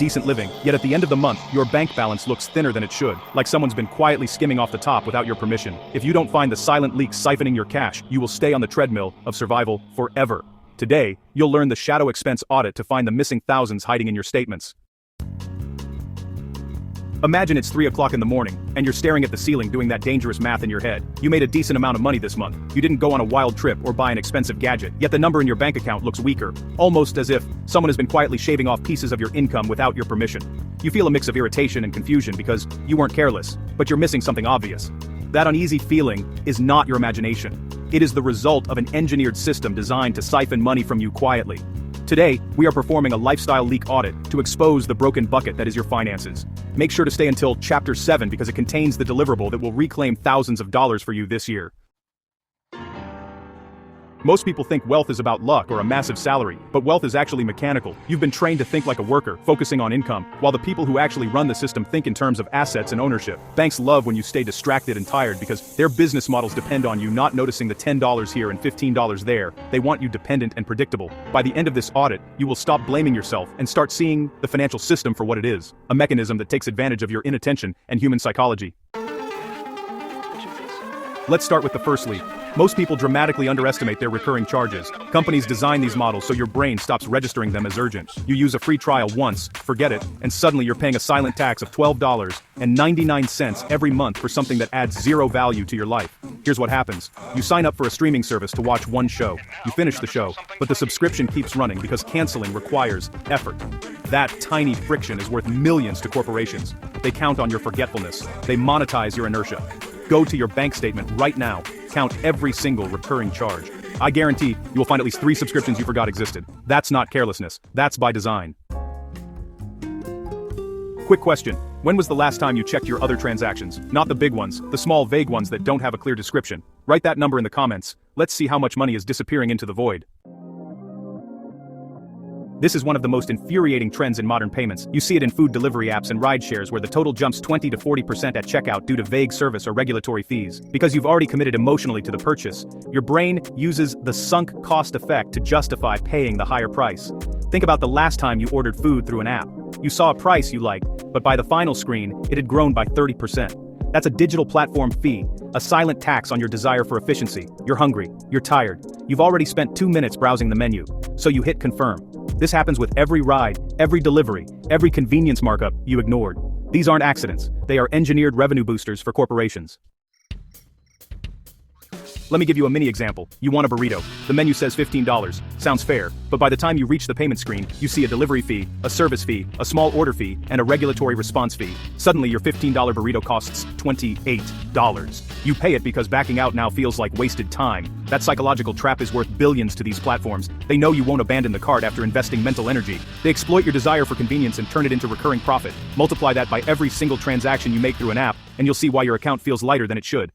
decent living, yet at the end of the month, your bank balance looks thinner than it should, like someone's been quietly skimming off the top without your permission. If you don't find the silent leaks siphoning your cash, you will stay on the treadmill of survival forever. Today, you'll learn the shadow expense audit to find the missing thousands hiding in your statements. Imagine it's 3 o'clock in the morning, and you're staring at the ceiling doing that dangerous math in your head. You made a decent amount of money this month. You didn't go on a wild trip or buy an expensive gadget, yet the number in your bank account looks weaker, almost as if someone has been quietly shaving off pieces of your income without your permission. You feel a mix of irritation and confusion because you weren't careless, but you're missing something obvious. That uneasy feeling is not your imagination. It is the result of an engineered system designed to siphon money from you quietly. Today, we are performing a lifestyle leak audit to expose the broken bucket that is your finances. Make sure to stay until Chapter 7 because it contains the deliverable that will reclaim thousands of dollars for you this year. Most people think wealth is about luck or a massive salary, but wealth is actually mechanical. You've been trained to think like a worker, focusing on income, while the people who actually run the system think in terms of assets and ownership. Banks love when you stay distracted and tired because their business models depend on you not noticing the $10 here and $15 there. They want you dependent and predictable. By the end of this audit, you will stop blaming yourself and start seeing the financial system for what it is, a mechanism that takes advantage of your inattention and human psychology. Let's start with the first leap. Most people dramatically underestimate their recurring charges. Companies design these models so your brain stops registering them as urgent. You use a free trial once, forget it, and suddenly you're paying a silent tax of $12.99 every month for something that adds zero value to your life. Here's what happens. You sign up for a streaming service to watch one show. You finish the show, but the subscription keeps running because canceling requires effort. That tiny friction is worth millions to corporations. They count on your forgetfulness. They monetize your inertia. Go to your bank statement right now. Count every single recurring charge. I guarantee you will find at least 3 subscriptions you forgot existed. That's not carelessness. That's by design. Quick question. When was the last time you checked your other transactions? Not the big ones, the small vague ones that don't have a clear description. Write that number in the comments. Let's see how much money is disappearing into the void. This is one of the most infuriating trends in modern payments. You see it in food delivery apps and ride shares where the total jumps 20 to 40% at checkout due to vague service or regulatory fees. Because you've already committed emotionally to the purchase, your brain uses the sunk cost effect to justify paying the higher price. Think about the last time you ordered food through an app. You saw a price you liked, but by the final screen, it had grown by 30%. That's a digital platform fee, a silent tax on your desire for efficiency. You're hungry, you're tired, you've already spent 2 minutes browsing the menu, so you hit confirm. This happens with every ride, every delivery, every convenience markup you ignored. These aren't accidents, they are engineered revenue boosters for corporations. Let me give you a mini example. You want a burrito. The menu says $15. Sounds fair, but by the time you reach the payment screen, you see a delivery fee, a service fee, a small order fee, and a regulatory response fee. Suddenly your $15 burrito costs $28. You pay it because backing out now feels like wasted time. That psychological trap is worth billions to these platforms. They know you won't abandon the cart after investing mental energy. They exploit your desire for convenience and turn it into recurring profit. Multiply that by every single transaction you make through an app, and you'll see why your account feels lighter than it should.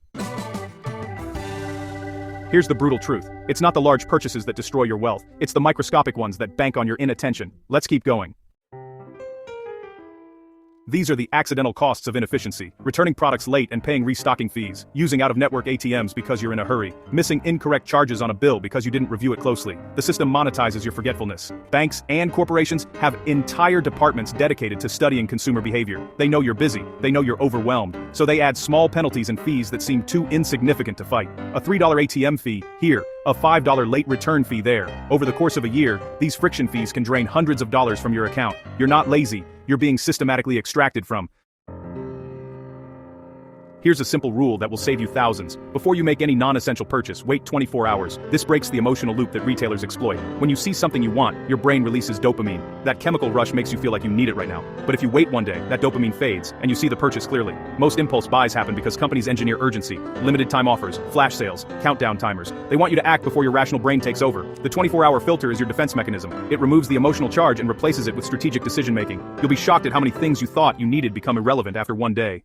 Here's the brutal truth. It's not the large purchases that destroy your wealth. It's the microscopic ones that bank on your inattention. Let's keep going. These are the accidental costs of inefficiency. Returning products late and paying restocking fees. Using out-of-network ATMs because you're in a hurry. Missing incorrect charges on a bill because you didn't review it closely. The system monetizes your forgetfulness. Banks and corporations have entire departments dedicated to studying consumer behavior. They know you're busy. They know you're overwhelmed. So they add small penalties and fees that seem too insignificant to fight. A $3 ATM fee here. A $5 late return fee there. Over the course of a year, these friction fees can drain hundreds of dollars from your account. You're not lazy. You're being systematically extracted from. Here's a simple rule that will save you thousands. Before you make any non-essential purchase, wait 24 hours. This breaks the emotional loop that retailers exploit. When you see something you want, your brain releases dopamine. That chemical rush makes you feel like you need it right now. But if you wait one day, that dopamine fades, and you see the purchase clearly. Most impulse buys happen because companies engineer urgency, limited time offers, flash sales, countdown timers. They want you to act before your rational brain takes over. The 24-hour filter is your defense mechanism. It removes the emotional charge and replaces it with strategic decision-making. You'll be shocked at how many things you thought you needed become irrelevant after one day.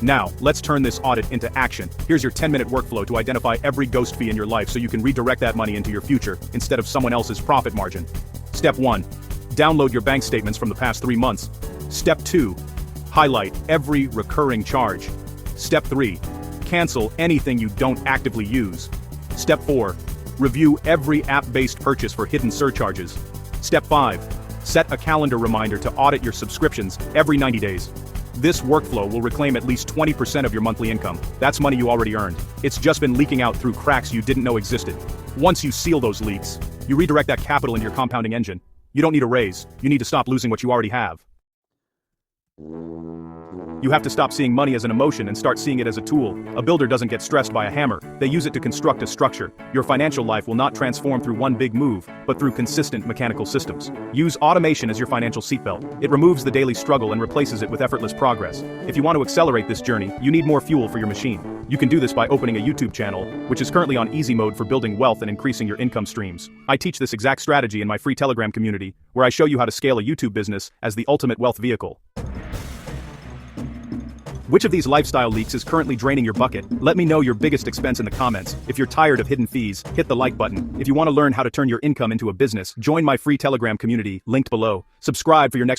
Now, let's turn this audit into action. Here's your 10-minute workflow to identify every ghost fee in your life so you can redirect that money into your future instead of someone else's profit margin. Step 1. Download your bank statements from the past 3 months. Step 2. Highlight every recurring charge. Step 3. Cancel anything you don't actively use. Step 4. Review every app-based purchase for hidden surcharges. Step 5. Set a calendar reminder to audit your subscriptions every 90 days. This workflow will reclaim at least 20% of your monthly income. That's money you already earned. It's just been leaking out through cracks you didn't know existed. Once you seal those leaks, you redirect that capital into your compounding engine. You don't need a raise. You need to stop losing what you already have. You have to stop seeing money as an emotion and start seeing it as a tool. A builder doesn't get stressed by a hammer, they use it to construct a structure. Your financial life will not transform through one big move, but through consistent mechanical systems. Use automation as your financial seatbelt. It removes the daily struggle and replaces it with effortless progress. If you want to accelerate this journey, you need more fuel for your machine. You can do this by opening a YouTube channel, which is currently on easy mode for building wealth and increasing your income streams. I teach this exact strategy in my free Telegram community, where I show you how to scale a YouTube business as the ultimate wealth vehicle. Which of these lifestyle leaks is currently draining your bucket? Let me know your biggest expense in the comments. If you're tired of hidden fees, hit the like button. If you want to learn how to turn your income into a business, join my free Telegram community, linked below. Subscribe for your next